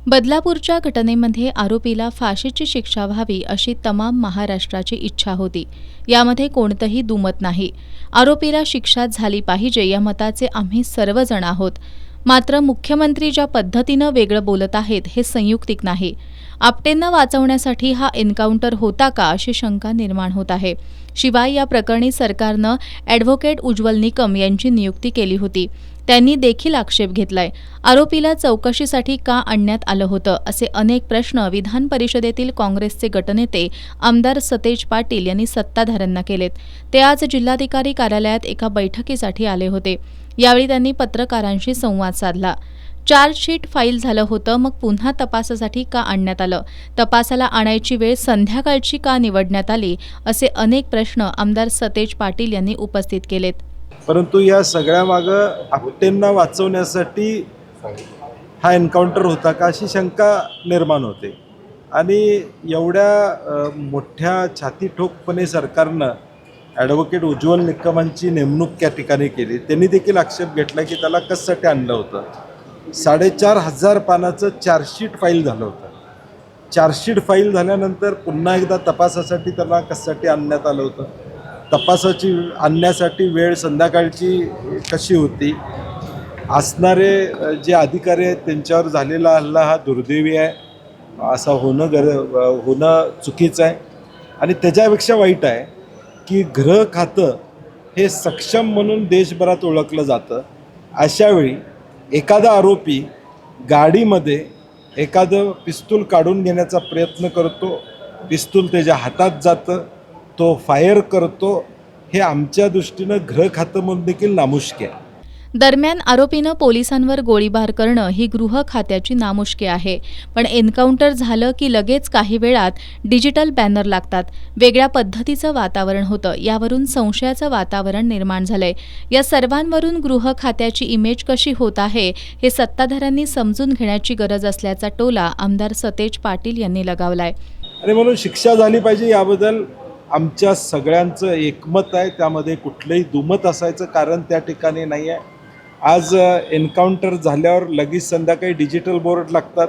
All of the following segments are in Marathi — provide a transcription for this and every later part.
बदलापूरच्या घटनेमध्ये आरोपीला फाशीची शिक्षा व्हावी अशी तमाम महाराष्ट्राची इच्छा होती. यामध्ये कोणतंही दुमत नाही. आरोपीला शिक्षा झाली पाहिजे या मताचे आम्ही सर्वजण आहोत. मात्र मुख्यमंत्री ज्या पद्धतीनं वेगळं बोलत आहेत हे संयुक्तिक नाही. आपटेंना वाचवण्यासाठी हा एन्काउंटर होता का अशी शंका निर्माण होत आहे. शिवाय या प्रकरणी सरकारनं ॲडव्होकेट उज्ज्वल निकम यांची नियुक्ती केली होती. त्यांनी देखील आक्षेप घेतलाय. आरोपीला चौकशीसाठी का आणण्यात आलं होतं असे अनेक प्रश्न विधान परिषदेतील काँग्रेसचे गटनेते आमदार सतेज पाटील यांनी सत्ताधाऱ्यांना केलेत. ते आज जिल्हाधिकारी कार्यालयात एका बैठकीसाठी आले होते. यावेळी त्यांनी पत्रकारांशी संवाद साधला. चार्जशीट फाईल झालं होतं, मग पुन्हा तपासासाठी का आणण्यात आलं? तपासाला आणायची वेळ संध्याकाळची का निवडण्यात आली? असे अनेक प्रश्न आमदार सतेज पाटील यांनी उपस्थित केलेत. परंतु या सगळ्यामागं आपटेंना वाचवण्यासाठी हा एन्काउंटर होता का अशी शंका निर्माण होते. आणि एवढ्या मोठ्या छातीठोकपणे सरकारनं ॲडव्होकेट उज्ज्वल निकमांची नेमणूक त्या ठिकाणी केली. त्यांनी देखील आक्षेप घेतला की त्याला कशासाठी आणलं होतं. 4,500 पानाचं चार्जशीट फाईल झालं होतं. चार्जशीट फाईल झाल्यानंतर पुन्हा एकदा तपासासाठी त्याला कशासाठी आणण्यात आलं होतं. तपासाची आणण्यासाठी वेळ संध्याकाळची कशी होती. असणारे जे अधिकारी आहेत त्यांच्यावर झालेला हल्ला हा दुर्दैवी आहे. असा होणं चुकीचं आहे. आणि त्याच्यापेक्षा वाईट आहे की गृह खातं हे सक्षम म्हणून देशभरात ओळखलं जातं. अशावेळी एखादा आरोपी गाडीमध्ये एखादं पिस्तूल काढून घेण्याचा प्रयत्न करतो. पिस्तूल त्याच्या हातात जातं, तो फायर करतो. हे आमच्या दृष्टीनं गृह खातं म्हणून देखील नामुष्की आहे. दरम्यान आरोपीनं पोलिसांवर गोळीबार करणं ही गृह खात्याची नामुष्की आहे. पण एन्काउंटर झालं की लगेच काही वेळात डिजिटल बॅनर लागतात. वेगळ्या पद्धतीचं वातावरण होतं. यावरून संशयाचं वातावरण निर्माण झालंय. या सर्वांवरून गृह खात्याची इमेज कशी होत आहे हे सत्ताधाऱ्यांनी समजून घेण्याची गरज असल्याचा टोला आमदार सतेज पाटील यांनी लगावलाय. आणि म्हणून शिक्षा झाली पाहिजे याबद्दल आमच्या सगळ्यांचं एकमत आहे. त्यामध्ये कुठलंही दुमत असायचं कारण त्या ठिकाणी नाही आहे. आज एन्काउंटर झाल्यावर लगेच संध्याकाळी डिजिटल बोर्ड लागतात.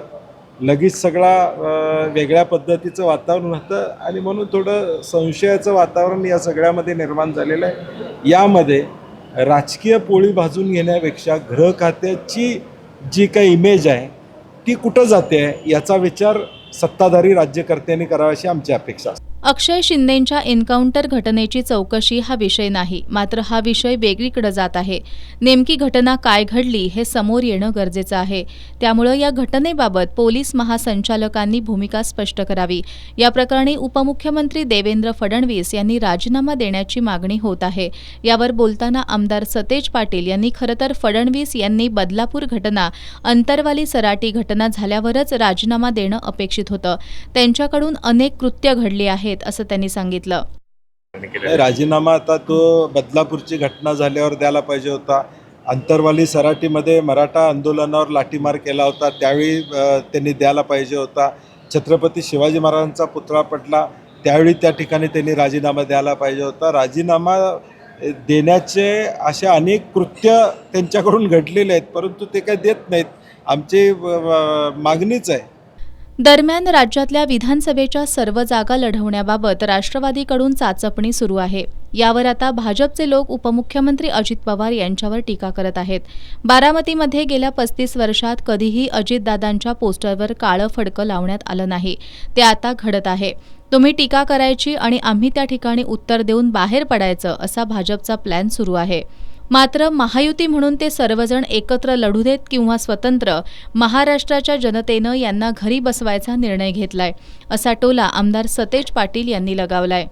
लगेच सगळा वेगळ्या पद्धतीचं वातावरण होतं. आणि म्हणून थोडं संशयाचं वातावरण या सगळ्यामध्ये निर्माण झालेलं आहे. यामध्ये राजकीय पोळी भाजून घेण्यापेक्षा गृह खात्याची जी काही इमेज आहे ती कुठं जाते आहे याचा विचार सत्ताधारी राज्यकर्त्यांनी करावा अशी आमची अपेक्षा असते. अक्षय शिंदेंच्या एन्काउंटर घटनेची चौकशी हा विषय नाही. मात्र हा विषय वेगळीकडे जात आहे. नेमकी घटना काय घडली हे समोर येणं गरजेचं आहे. त्यामुळं या घटनेबाबत पोलीस महासंचालकांनी भूमिका स्पष्ट करावी. या प्रकरणी उपमुख्यमंत्री देवेंद्र फडणवीस यांनी राजीनामा देण्याची मागणी होत आहे. यावर बोलताना आमदार सतेज पाटील यांनी खरंतर फडणवीस यांनी बदलापूर घटना, अंतरवाली सराटी घटना झाल्यावरच राजीनामा देणं अपेक्षित होतं. त्यांच्याकडून अनेक कृत्य घडली आहेत असं त्यांनी सांगितलं. राजीनामा आता तो बदलापूरची घटना झाल्यावर द्यायला पाहिजे होता. अंतरवाली सराटीमध्ये मराठा आंदोलनावर लाठीमार केला होता त्यावेळी त्यांनी द्यायला पाहिजे होता. छत्रपती शिवाजी महाराजांचा पुतळा पडला त्यावेळी त्या ठिकाणी त्यांनी राजीनामा द्यायला पाहिजे होता. राजीनामा देण्याचे अशा अनेक कृत्य त्यांच्याकडून घडलेले आहेत परंतु ते काही देत नाहीत. आमची मागणीच आहे. दरम्यान राज्यातल्या विधानसभेच्या सर्व जागा लढवण्याबाबत राष्ट्रवादीकडून चाचपणी सुरू आहे. यावर आता भाजपचे लोक उपमुख्यमंत्री अजित पवार यांच्यावर टीका करत आहेत. बारामतीमध्ये गेल्या 35 वर्षात कधीही अजितदादांच्या पोस्टरवर काळं फडकं लावण्यात आलं नाही. ते आता घडत आहे. तुम्ही टीका करायची आणि आम्ही त्या ठिकाणी उत्तर देऊन बाहेर पडायचं असा भाजपचा प्लॅन सुरू आहे. मात्र महायुती म्हणून ते सर्वजण एकत्र लढू देत किंवा स्वतंत्र, महाराष्ट्राच्या जनतेनं यांना घरी बसवायचा निर्णय घेतलाय असा टोला आमदार सतेज पाटील यांनी लगावलाय.